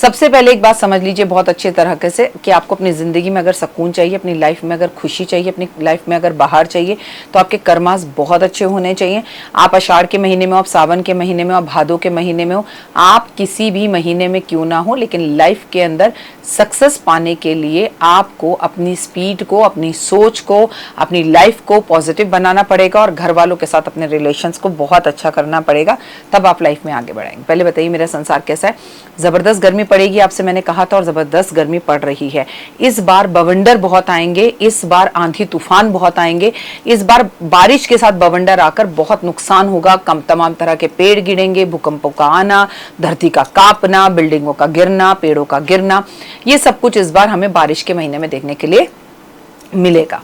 सबसे पहले एक बात समझ लीजिए बहुत अच्छे तरह से कि आपको अपनी ज़िंदगी में अगर सुकून चाहिए, अपनी लाइफ में अगर खुशी चाहिए, अपनी लाइफ में अगर बाहर चाहिए, तो आपके कर्मास बहुत अच्छे होने चाहिए। आप आषाढ़ के महीने में हो, आप सावन के महीने में हो, आप भादों के महीने में हो, आप किसी भी महीने में क्यों ना हो, लेकिन लाइफ के अंदर सक्सेस पाने के लिए आपको अपनी स्पीड को, अपनी सोच को, अपनी लाइफ को पॉजिटिव बनाना पड़ेगा और घर वालों के साथ अपने रिलेशंस को बहुत अच्छा करना पड़ेगा, तब आप लाइफ में आगे बढ़ाएंगे। पहले बताइए मेरा संसार कैसा है? ज़बरदस्त गर्मी पड़ेगी आपसे मैंने कहा था, और ज़बरदस्त गर्मी पड़ रही है। इस बार बवंडर बहुत आएंगे, इस बार आंधी तूफान बहुत आएंगे, इस बार बारिश के साथ बवंडर आकर बहुत नुकसान होगा। कम तमाम तरह के पेड़ गिरेंगे, भूकंपों का आना, धरती का कांपना, बिल्डिंगों का गिरना, पेड़ों का गिरना, ये सब कुछ इस बार हमें बारिश के महीने में देखने के लिए मिलेगा।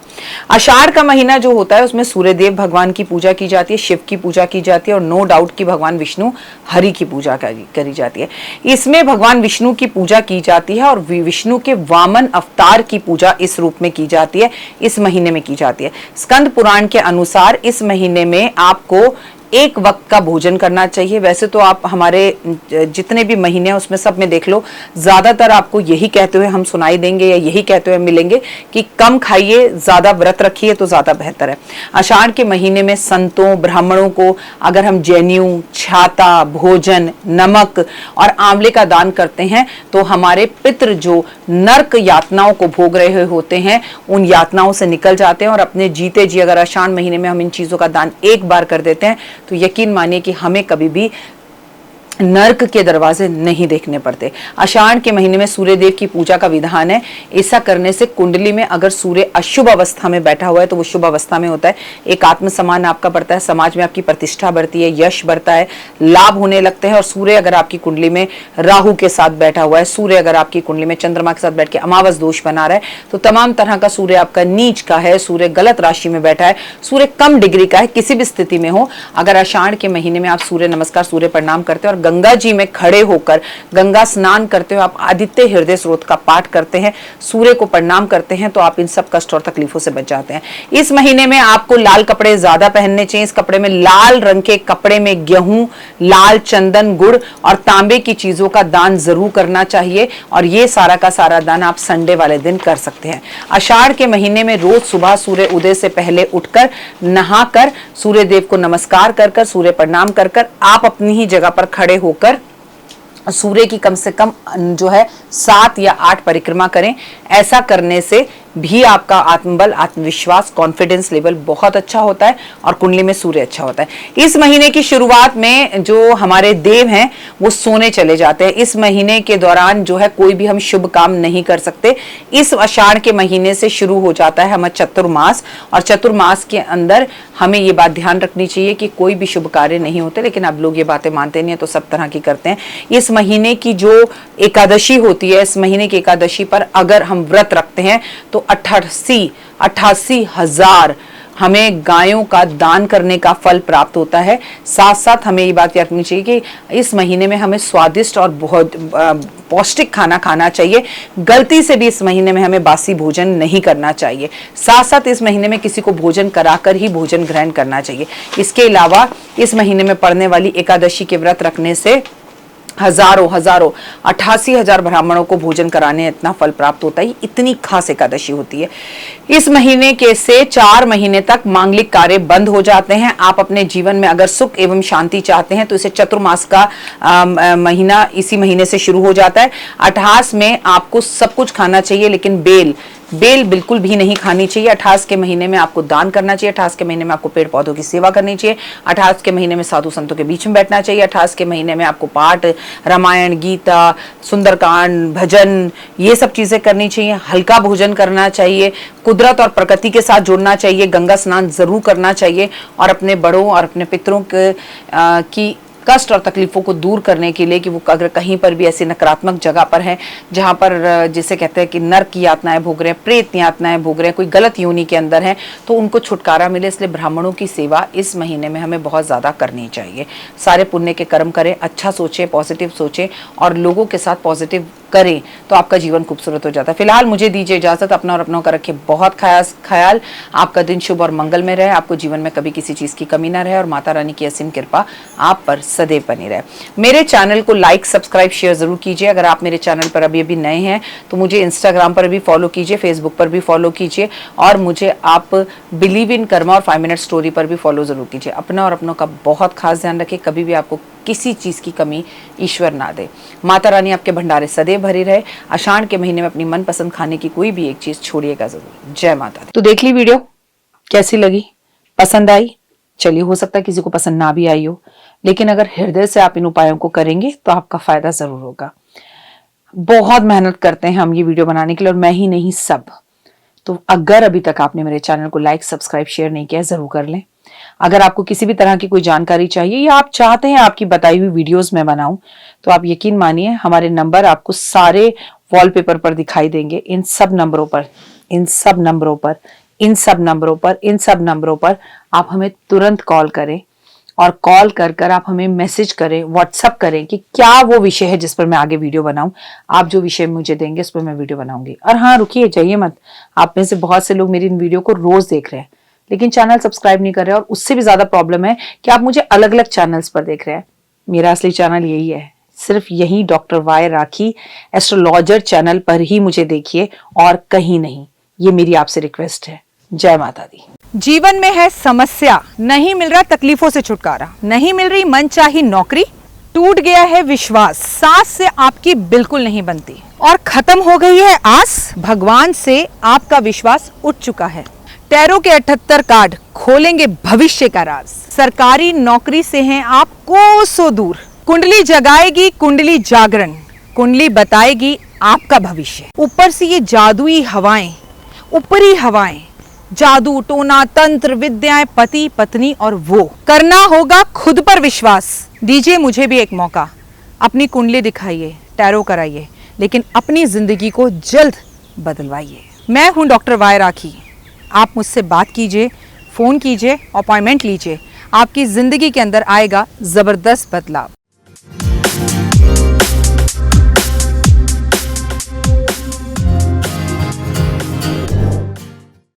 आषाढ़ का महीना जो होता है उसमें सूर्यदेव भगवान की पूजा की जाती है, शिव की पूजा की जाती है, और नो डाउट कि भगवान विष्णु हरि की पूजा करी जाती है। इसमें भगवान विष्णु की पूजा की जाती है और विष्णु के वामन अवतार की पूजा इस रूप में की जाती है, इस महीने में की जाती है। स्कंद पुराण के अनुसार इस महीने में आपको एक वक्त का भोजन करना चाहिए। वैसे तो आप हमारे जितने भी महीने हैं उसमें सब में देख लो, ज्यादातर आपको यही कहते हुए हम सुनाई देंगे या यही कहते हुए मिलेंगे कि कम खाइए, ज्यादा व्रत रखिए तो ज्यादा बेहतर है। आषाढ़ के महीने में संतों, ब्राह्मणों को अगर हम जनेऊ, छाता, भोजन, नमक और आंवले का दान करते हैं तो हमारे पितृ जो नरक यातनाओं को भोग रहे होते हैं उन यातनाओं से निकल जाते हैं, और अपने जीते जी अगर आषाढ़ महीने में हम इन चीजों का दान एक बार कर देते हैं तो यकीन मानिए कि हमें कभी भी नर्क के दरवाजे नहीं देखने पड़ते। आषाढ़ के महीने में सूर्यदेव की पूजा का विधान है। ऐसा करने से कुंडली में अगर सूर्य अशुभ अवस्था में बैठा हुआ है तो वो शुभ अवस्था में होता है। एक आत्मसम्मान आपका बढ़ता है, समाज में आपकी प्रतिष्ठा बढ़ती है, यश बढ़ता है, लाभ होने लगते हैं। और सूर्य अगर आपकी कुंडली में राहु के साथ बैठा हुआ है, सूर्य अगर आपकी कुंडली में चंद्रमा के साथ बैठ के अमावस दोष बना रहा है, तो तमाम तरह का सूर्य आपका नीच का है, सूर्य गलत राशि में बैठा है, सूर्य कम डिग्री का है, किसी भी स्थिति में हो, अगर आषाढ़ के महीने में आप सूर्य नमस्कार, सूर्य प्रणाम करते हैं और गंगा जी में खड़े होकर गंगा स्नान करते हो, आप आदित्य हृदय स्रोत का पाठ करते हैं, सूर्य को प्रणाम करते हैं, तो आप इन सब कष्ट और तकलीफों से बच जाते हैं। इस महीने में आपको लाल कपड़े ज्यादा पहनने चाहिए। इस कपड़े में लाल रंग के कपड़े में गेहूं, लाल चंदन, गुड़ और तांबे की चीजों का दान जरूर करना चाहिए, और ये सारा का सारा दान आप संडे वाले दिन कर सकते हैं। आषाढ़ के महीने में रोज सुबह सूर्य उदय से पहले उठकर नहाकर सूर्य देव को नमस्कार कर सूर्य प्रणाम कर आप अपनी ही जगह पर खड़े होकर सूर्य की कम से कम जो है 7 या 8 परिक्रमा करें। ऐसा करने से भी आपका आत्मबल, आत्मविश्वास, कॉन्फिडेंस लेवल बहुत अच्छा होता है और कुंडली में सूर्य अच्छा होता है। इस महीने की शुरुआत में जो हमारे देव हैं वो सोने चले जाते हैं। इस महीने के दौरान जो है कोई भी हम शुभ काम नहीं कर सकते। इस आषाढ़ के महीने से शुरू हो जाता है हमारा चतुर्मास, और चतुर्मास के अंदर हमें ये बात ध्यान रखनी चाहिए कि कोई भी शुभ कार्य नहीं होते, लेकिन अब लोग ये बातें मानते नहीं है तो सब तरह की करते हैं। इस महीने की जो एकादशी होती है, इस महीने की एकादशी पर अगर हम व्रत रखते हैं तो 88 हजार हमें गायों का दान करने का फल प्राप्त होता है। साथ साथ हमें ये बात याद रखनी चाहिए कि इस महीने में हमें स्वादिष्ट और बहुत पौष्टिक खाना खाना चाहिए। गलती से भी इस महीने में हमें बासी भोजन नहीं करना चाहिए। साथ साथ इस महीने में किसी को भोजन कराकर ही भोजन ग्रहण करना चाहिए। इसके अलावा इस महीने में पड़ने वाली एकादशी के व्रत रखने से हजारों 88 हजार ब्राह्मणों को भोजन कराने इतना फल प्राप्त होता है। इतनी खास एकादशी होती है। इस महीने के से 4 महीने तक मांगलिक कार्य बंद हो जाते हैं। आप अपने जीवन में अगर सुख एवं शांति चाहते हैं तो इसे चतुर्मास का महीना इसी महीने से शुरू हो जाता है। 28 में आपको सब कुछ खाना चाहिए, लेकिन बेल बिल्कुल भी नहीं खानी चाहिए। 28 के महीने में आपको दान करना चाहिए। 28 के महीने में आपको पेड़ पौधों की सेवा करनी चाहिए। 28 के महीने में साधु संतों के बीच में बैठना चाहिए। 28 के महीने में आपको पाठ, रामायण, गीता, सुंदरकांड, भजन, ये सब चीजें करनी चाहिए। हल्का भोजन करना चाहिए। कुदरत और प्रकृति के साथ जुड़ना चाहिए। गंगा स्नान जरूर करना चाहिए, और अपने बड़ों और अपने पितरों की कष्ट और तकलीफों को दूर करने के लिए कि वो अगर कहीं पर भी ऐसी नकारात्मक जगह पर हैं जहां पर जिसे कहते हैं कि नरक की यातनाएं भोग रहे हैं, प्रेत यातनाएं भोग रहे हैं, कोई गलत योनि के अंदर हैं, तो उनको छुटकारा मिले। इसलिए ब्राह्मणों की सेवा इस महीने में हमें बहुत ज़्यादा करनी चाहिए। सारे पुण्य के कर्म करें, अच्छा सोचें, पॉजिटिव सोचें और लोगों के साथ पॉजिटिव करें तो आपका जीवन खूबसूरत हो जाता है। फिलहाल मुझे दीजिए इजाजत, अपना और अपनों का रखिए बहुत ख्याल। आपका दिन शुभ और मंगल में रहे, आपको जीवन में कभी किसी चीज की कमी ना रहे और माता रानी की असीम कृपा आप पर सदैव बनी रहे। मेरे चैनल को लाइक, सब्सक्राइब, शेयर जरूर कीजिए। अगर आप मेरे चैनल पर अभी नए हैं तो मुझे इंस्टाग्राम पर भी फॉलो कीजिए, फेसबुक पर भी फॉलो कीजिए और मुझे आप बिलीव इन कर्मा और 5 मिनट स्टोरी पर भी फॉलो जरूर कीजिए। अपना और अपनों का बहुत खास ध्यान रखिए, कभी भी आपको किसी चीज की कमी ईश्वर ना दे। माता रानी आपके भंडारे सदैव भरी रहे। आषाढ़ के महीने में अपनी मनपसंद खाने की कोई भी एक चीज छोड़िएगा जरूर। जय माता दी। तो देख ली वीडियो, कैसी लगी, पसंद आई? चलिए, हो सकता है किसी को पसंद ना भी आई हो, लेकिन अगर हृदय से आप इन उपायों को करेंगे तो आपका फायदा जरूर होगा। बहुत मेहनत करते हैं हम ये वीडियो बनाने के लिए, और मैं ही नहीं सब। तो अगर अभी तक आपने मेरे चैनल को लाइक, सब्सक्राइब, शेयर नहीं किया, जरूर कर लें। अगर आपको किसी भी तरह की कोई जानकारी चाहिए या आप चाहते हैं आपकी बताई हुई वीडियोस में बनाऊं, तो आप यकीन मानिए हमारे नंबर आपको सारे वॉलपेपर पर दिखाई देंगे। इन सब नंबरों पर आप हमें तुरंत कॉल करें, और कॉल कर आप हमें मैसेज करें, व्हाट्सअप करें कि क्या वो विषय है जिस पर मैं आगे वीडियो बनाऊं। आप जो विषय मुझे देंगे उस पर मैं वीडियो बनाऊंगी। और हाँ, रुकिए, जाइए मत। आप में से बहुत से लोग मेरी इन वीडियो को रोज देख रहे हैं लेकिन चैनल सब्सक्राइब नहीं कर रहे, और उससे भी ज्यादा प्रॉब्लम है कि आप मुझे अलग अलग चैनल्स पर देख रहे हैं। मेरा असली चैनल यही है, सिर्फ यही डॉक्टर वाई राखी एस्ट्रोलॉजर चैनल पर ही मुझे देखिए और कहीं नहीं। ये मेरी आपसे रिक्वेस्ट है। जय माता दी। जीवन में है समस्या, नहीं मिल रहा तकलीफों से छुटकारा, नहीं मिल रही मनचाही नौकरी, टूट गया है विश्वास, सांस से आपकी बिल्कुल नहीं बनती और खत्म हो गई है आस, भगवान से आपका विश्वास उठ चुका है। टैरो के 78 कार्ड खोलेंगे भविष्य का राज। सरकारी नौकरी से हैं आप कोसों दूर, कुंडली जगाएगी कुंडली जागरण, कुंडली बताएगी आपका भविष्य। ऊपर से ये जादुई हवाएं, ऊपरी हवाएं, जादू टोना तंत्र विद्याएं, पति पत्नी और वो, करना होगा खुद पर विश्वास। दीजिए मुझे भी एक मौका, अपनी कुंडली दिखाइए, टैरो कराइए, लेकिन अपनी जिंदगी को जल्द बदलवाइए। मैं हूं डॉक्टर वाई राखी। आप मुझसे बात कीजिए, फोन कीजिए, अपॉइंटमेंट लीजिए, आपकी जिंदगी के अंदर आएगा जबरदस्त बदलाव।